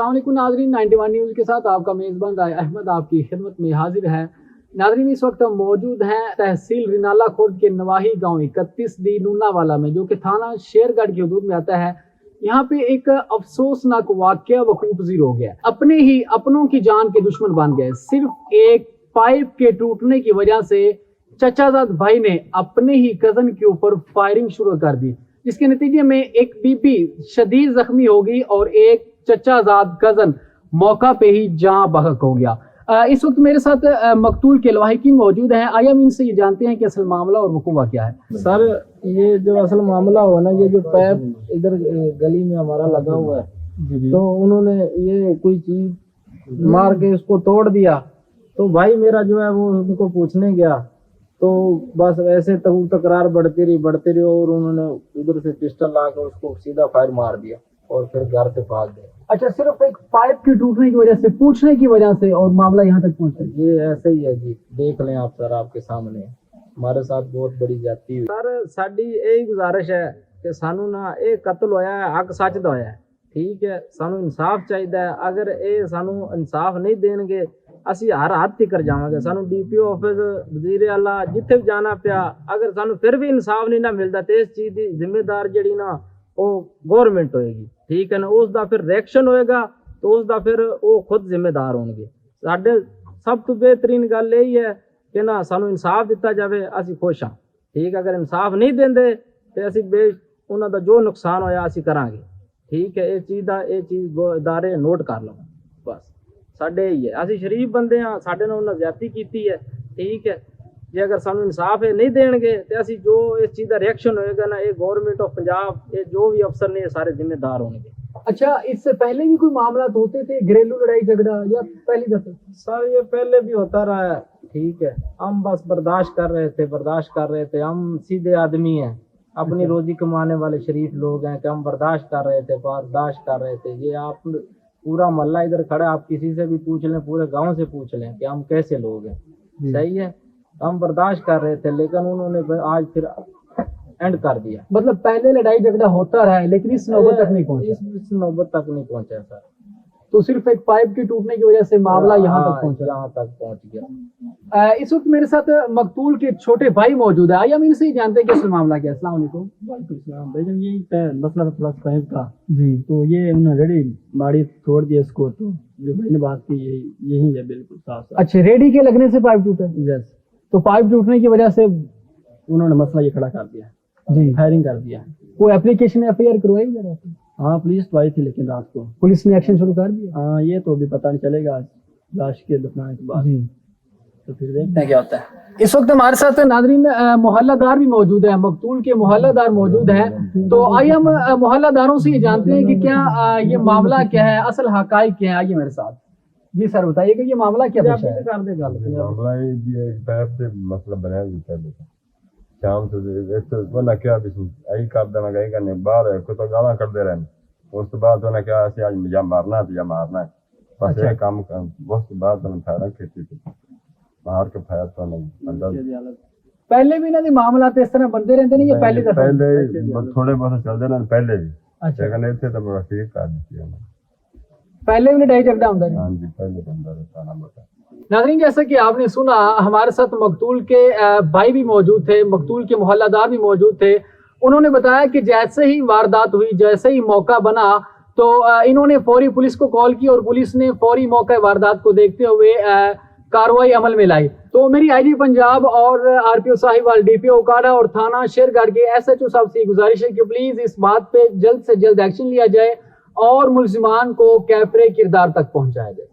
अस्सलाम वालेकुम नाज़रीन, 91 न्यूज़ के साथ आपका मेज़बान राय अहमद आपकी खिदमत में हाजिर है। नाज़रीन, इस वक्त हम मौजूद हैं तहसील रिनाला खुर्द के नवाही गांव 31 डी नूनावाला में, जो कि थाना शेरगढ़ की हदूद में आता है। यहाँ पे एक अफसोसनाक वाकया वकूअ पज़ीर हो गया। अपने ही अपनों की जान के दुश्मन बन गए। सिर्फ एक पाइप के टूटने की वजह से चचाजाद भाई ने अपने ही कजन के ऊपर फायरिंग शुरू कर दी, जिसके नतीजे में एक बीबी शदीद जख्मी हो गई और एक चचाजाद कजन मौका पे ही जाँ बहक हो गया। इस वक्त मेरे साथ मकतूल के लवाहिकीन मौजूद हैं। आइए हम इनसे ये जानते हैं कि असल मामला और वकूआ क्या है। सर, ये जो असल मामला हुआ ना, ये जो पैप इधर गली में हमारा लगा हुआ है, तो उन्होंने ये कोई चीज मार के उसको तोड़ दिया। तो भाई मेरा जो है वो उनको पूछने गया, तो बस ऐसे तकरार बढ़ती रही और उन्होंने उधर से पिस्टल लाकर उसको सीधा फायर मार दिया और फिर घर से भाग गए। अच्छा, सिर्फ एक पाइप के टूटने की वजह से, पूछने की वजह से और मामला यहाँ तक पहुँचा? ये ऐसे ही है जी, देख लें आप सर, आपके सामने हमारे साथ बहुत बड़ी जाती हुई। सर साडी यही गुजारिश है कि सानू ना ये कत्ल होया है, हक सच दा होया है, ठीक है, सानू इंसाफ चाहिए। अगर ये सानू इंसाफ नहीं देंगे ਅਸੀਂ हर हद तक जावांगे। सानू DPO ऑफिस, वजीर आला, जिथे भी जाना पिया, अगर सानू फिर भी इंसाफ नहीं ना मिलता तो इस चीज़ की जिम्मेदार जी ना वो गवर्नमेंट होएगी, ठीक है ना। उसका फिर रिएक्शन होएगा तो उसका फिर वो खुद जिम्मेदार होंगे। साडे सब तो बेहतरीन गल यही है कि ना सानू इंसाफ दिता जाए, असी खुश हाँ, ठीक। अगर इंसाफ नहीं देंगे तो असी उन्होंने जो नुकसान होया असी करांगे, ठीक है। ये चीज़ इदारे नोट कर लो, बस साडे ही है। असी शरीफ बंदे हाँ, साडे नाल उन्होंने ज्यादती की है, ठीक है। जे अगर सानू इंसाफ नहीं देंगे तो असी जो इस चीज़ का रिएक्शन होएगा ना, ये गवर्नमेंट ऑफ पंजाब, ये जो भी अफसर ने, ये सारे जिम्मेदार होंगे। अच्छा, इससे पहले भी कोई मामला होते थे, घरेलू लड़ाई झगड़ा, या पहली दफा? सर ये पहले भी होता रहा है, ठीक है। हम बस बर्दाश्त कर रहे थे। हम सीधे आदमी हैं, अपनी रोजी कमाने वाले शरीफ लोग हैं कि हम बर्दाश्त कर रहे थे। ये आप पूरा मोहल्ला इधर खड़ा, आप किसी से भी पूछ लें, पूरे गांव से पूछ लें कि हम कैसे लोग हैं, सही है। हम बर्दाश्त कर रहे थे, लेकिन उन्होंने आज फिर एंड कर दिया। मतलब पहले लड़ाई झगड़ा होता रहा है, लेकिन इस नौबत तक नहीं पहुंचा। इस नौबत तक नहीं पहुंचा सर। तो सिर्फ एक पाइप के टूटने की वजह से मामला यहाँ तक पहुंच गया। इस वक्त मेरे साथ मकतूल के छोटे भाई मौजूद है। आइए हम इनसे ही जानते हैं कि असल मामला क्या है। अस्सलाम वालेकुम। भाईजान यही मसला था प्लस पाइप का जी। तो ये उन्होंने रेडी मारी छोड़ दिया इसको, तो जो भाई ने बात की यही है, बिल्कुल साफ। अच्छा, रेडी के लगने से पाइप टूटा? यस। तो पाइप टूटने की वजह से उन्होंने मसला ये खड़ा कर दिया जी, फायरिंग कर दिया। कोई एप्लीकेशन FIR करवाई जरा? हाँ, पुलिस तो आई थी, लेकिन रात को पुलिस ने एक्शन शुरू कर दिया? हाँ, ये तो अभी पता नहीं चलेगा लाश के दफनाने के बाद, जी। तो फिर देखते हैं क्या होता है। इस वक्त हमारे साथ नाज़रीन मोहल्लादार भी मौजूद है, मकतूल के मोहल्लादार मौजूद हैं। तो आइए हम मोहल्लादारों से ये जानते हैं कि क्या ये मामला क्या है, असल हकाइक क्या है। आइए मेरे साथ। जी सर, बताइए कि ये मामला क्या है। मामला ये पैप से मसला बनाया पहले शाम से वरना क्या यही कर देना गई करने बाहर को तो गाला करते रहने। उस बाद उन्हें क्या ऐसे आज या मारना है या मारना है, बस ये काम उस बाद फायर खेती थी बाहर के फायर तो नहीं। पहले भी ना मामला तो इस तरह बनते रहते नहीं, ये पहले थोड़े बहुत चलते रहे पहले भी। अच्छा, लेकिन इतने तो बड़ा ठीक कर दी पहले भी लड़ाई झगड़ा होता है? हाँ जी, पहले बंदा रहता ना बता। नाज़रीन, जैसा कि आपने सुना, हमारे साथ मकतूल के भाई भी मौजूद थे, मकतूल के मोहल्लादार भी मौजूद थे। उन्होंने बताया कि जैसे ही वारदात हुई, जैसे ही मौका बना, तो इन्होंने फौरी पुलिस को कॉल की और पुलिस ने फौरी मौका वारदात को देखते हुए कार्रवाई अमल में लाई। तो मेरी IG पंजाब और RPO साहिवाल, DPO उकाड़ा और थाना शेरगढ़ के SHO साहब से गुजारिश है कि प्लीज इस बात पे जल्द से जल्द एक्शन लिया जाए और मुलजिमान को कैफरे किरदार तक पहुंचाया जाए।